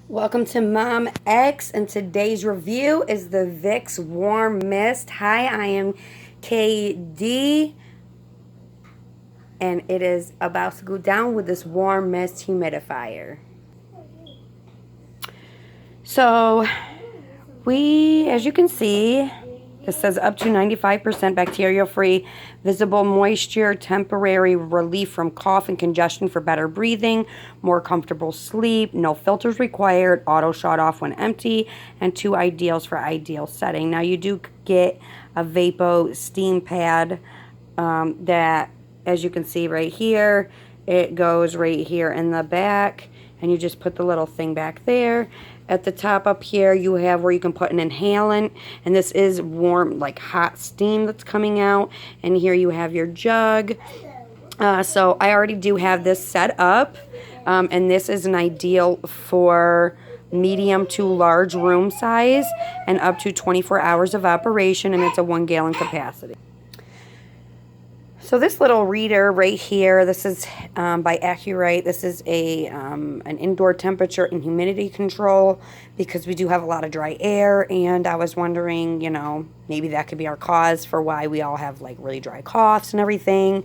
Welcome to Mom X, and today's review is the Vicks Warm Mist. Hi, I am KD, and it is about to go down with this Warm Mist humidifier. So, as you can see, it says up to 95% bacteria-free, visible moisture, temporary relief from cough and congestion for better breathing, more comfortable sleep, no filters required, auto shut off when empty, and 2 ideals for ideal setting. Now you do get a Vapo steam pad that, as you can see right here, it goes right here in the back, and you just put the little thing back there. At the top up here, you have where you can put an inhalant, and this is warm, like hot steam that's coming out. And here you have your jug. So I already do have this set up, and this is an ideal for medium to large room size and up to 24 hours of operation, and it's a 1 gallon capacity. So this little reader right here, this is by Accurate. This is an indoor temperature and humidity control, because we do have a lot of dry air, and I was wondering, you know, maybe that could be our cause for why we all have like really dry coughs and everything.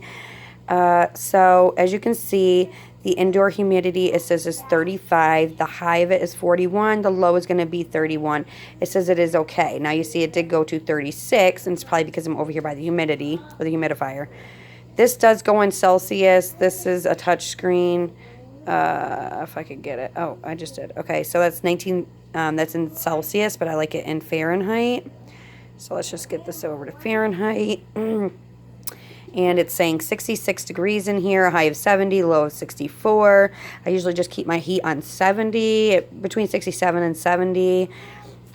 So as you can see, the indoor humidity, it says is 35. The high of it is 41. The low is going to be 31. It says it is okay. Now you see it did go to 36, and it's probably because I'm over here by the humidity, or the humidifier. This does go in Celsius. This is a touch screen. If I could get it. Oh, I just did. Okay, so that's 19. That's in Celsius, but I like it in Fahrenheit. So let's just get this over to Fahrenheit. And it's saying 66 degrees in here, a high of 70, low of 64. I usually just keep my heat on 70, between 67 and 70.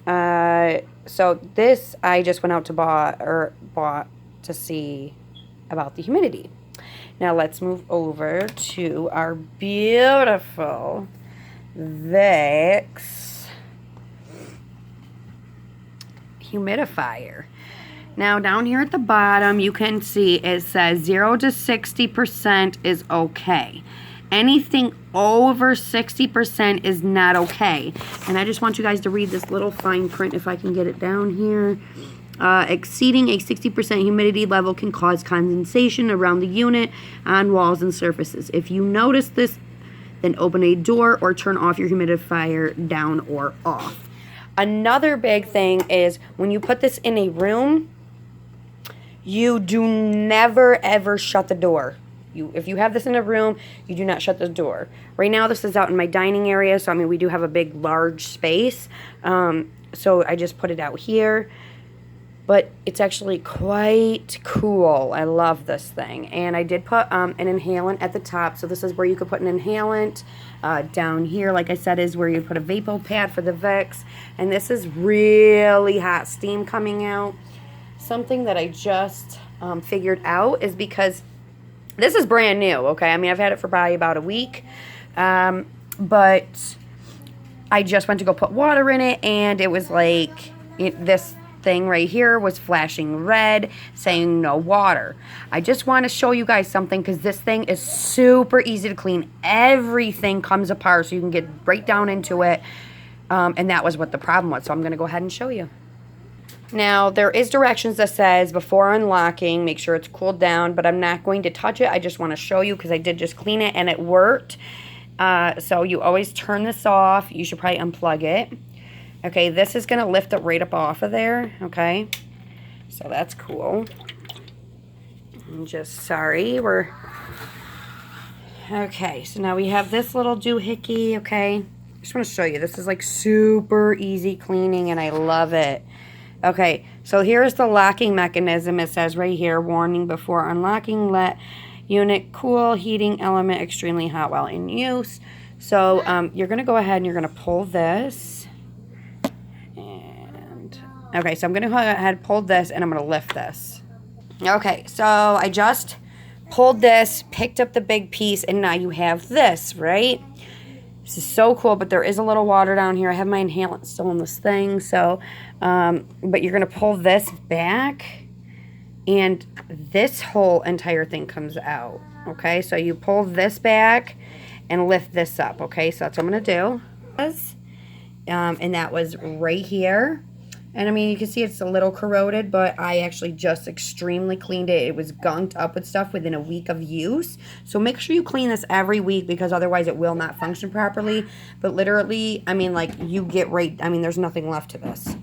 So this I just went out to bought to see about the humidity. Now let's move over to our beautiful Vicks humidifier. Now down here at the bottom, you can see it says 0 to 60% is okay. Anything over 60% is not okay. And I just want you guys to read this little fine print if I can get it down here. Exceeding a 60% humidity level can cause condensation around the unit, on walls and surfaces. If you notice this, then open a door or turn off your humidifier down or off. Another big thing is when you put this in a room, you do never ever shut the door. If you have this in a room, you do not shut the door. Right now this is out in my dining area, so I mean we do have a big large space. So I just put it out here. But it's actually quite cool. I love this thing. And I did put an inhalant at the top. So this is where you could put an inhalant. Down here, like I said, is where you put a Vapo pad for the Vicks. And this is really hot steam coming out. Something that I just figured out is because this is brand new, okay? I mean, I've had it for probably about a week. But I just went to go put water in it, and it was like this thing right here was flashing red saying no water. I just want to show you guys something, because this thing is super easy to clean. Everything comes apart so you can get right down into it, and that was what the problem was. So I'm going to go ahead and show you. Now there is directions that says before unlocking make sure it's cooled down, but I'm not going to touch it. I just want to show you because I did just clean it and it worked. So you always turn this off. You should probably unplug it. Okay, this is going to lift it right up off of there, okay? So that's cool. I'm just sorry, okay, so now we have this little doohickey, okay? I just want to show you. This is like super easy cleaning, and I love it. Okay, so here's the locking mechanism. It says right here, warning before unlocking, let unit cool, heating element extremely hot while in use. So you're going to go ahead and you're going to pull this. Okay, so I'm going to go ahead and pull this, and I'm going to lift this. Okay, so I just pulled this, picked up the big piece, and now you have this, right? This is so cool, but there is a little water down here. I have my inhalant still in this thing, so, but you're going to pull this back, and this whole entire thing comes out, okay? So you pull this back and lift this up, okay? So that's what I'm going to do. And that was right here. And I mean, you can see it's a little corroded, but I actually just extremely cleaned it. It was gunked up with stuff within a week of use. So make sure you clean this every week because otherwise it will not function properly. But literally, I mean, like, you get right, I mean, there's nothing left to this.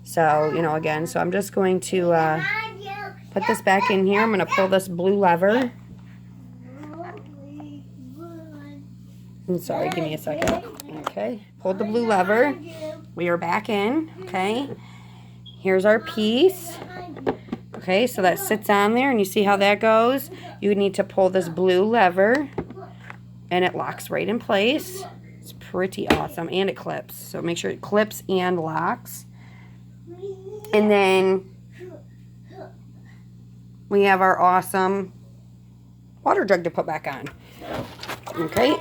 So, you know, again, so I'm just going to put this back in here. I'm going to pull this blue lever. I'm sorry, give me a second. Okay, pulled the blue lever. We are back in, okay. Here's our piece. Okay, so that sits on there, and you see how that goes? You need to pull this blue lever, and it locks right in place. It's pretty awesome, and it clips. So make sure it clips and locks. And then we have our awesome water jug to put back on. Okay.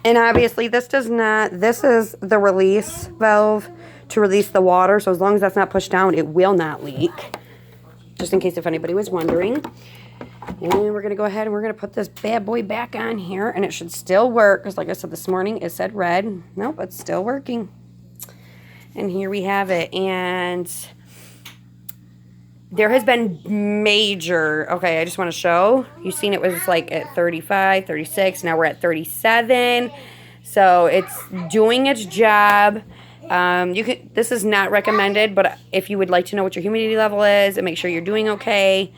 And obviously this is the release valve to release the water. So as long as that's not pushed down, it will not leak. Just in case if anybody was wondering. And we're going to go ahead and we're going to put this bad boy back on here. And it should still work. Because like I said this morning, it said red. Nope, it's still working. And here we have it. And there has been major, okay, I just want to show. You've seen it was like at 35, 36. Now we're at 37. So it's doing its job. This is not recommended, but if you would like to know what your humidity level is and make sure you're doing okay,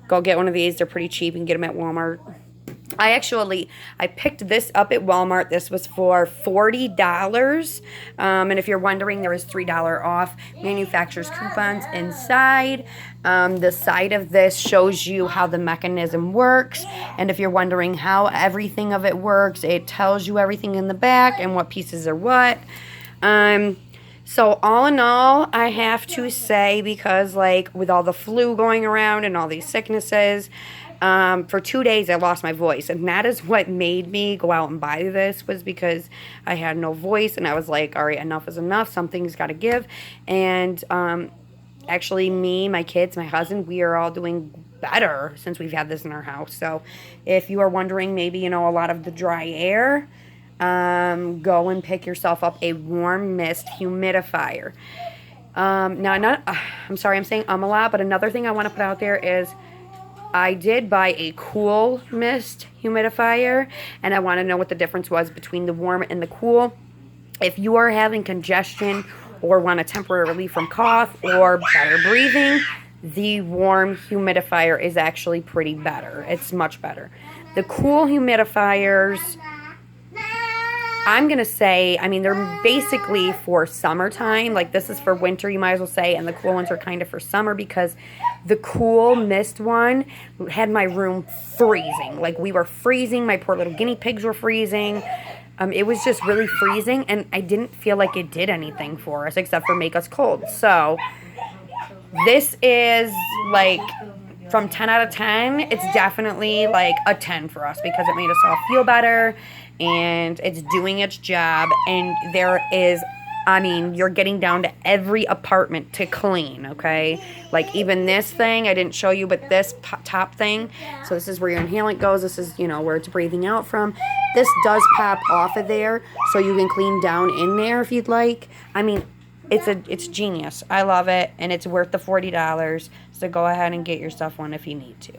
go get one of these. They're pretty cheap. You can get them at Walmart. I picked this up at Walmart. This was for $40. And if you're wondering, there is $3 off manufacturer's coupons inside. The side of this shows you how the mechanism works. And if you're wondering how everything of it works, it tells you everything in the back and what pieces are what. So all in all, I have to say, because like with all the flu going around and all these sicknesses, for 2 days I lost my voice, and that is what made me go out and buy this, was because I had no voice, and I was like, all right, enough is enough, something's got to give. And actually me, my kids, my husband, we are all doing better since we've had this in our house. So if you are wondering, maybe, you know, a lot of the dry air, go and pick yourself up a warm mist humidifier. I'm sorry I'm saying a lot, but another thing I want to put out there is I did buy a cool mist humidifier, and I want to know what the difference was between the warm and the cool. If you are having congestion or want a temporary relief from cough or better breathing, the warm humidifier is actually pretty better. It's much better. The cool humidifiers, I'm going to say, I mean, they're basically for summertime. Like, this is for winter, you might as well say, and the cool ones are kind of for summer, because the cool mist one had my room freezing. Like, we were freezing. My poor little guinea pigs were freezing. It was just really freezing, and I didn't feel like it did anything for us except for make us cold. So this is, like, from 10 out of 10, it's definitely, like, a 10 for us, because it made us all feel better. And it's doing its job, and there is, I mean, you're getting down to every apartment to clean, okay? Like, even this thing, I didn't show you, but this top thing, so this is where your inhalant goes. This is, you know, where it's breathing out from. This does pop off of there, so you can clean down in there if you'd like. I mean, it's genius. I love it, and it's worth the $40, so go ahead and get yourself one if you need to.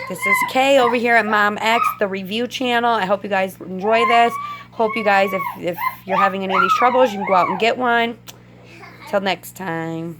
This is Kay over here at Mom X, the review channel. I hope you guys enjoy this. Hope you guys, if you're having any of these troubles, you can go out and get one. Till next time.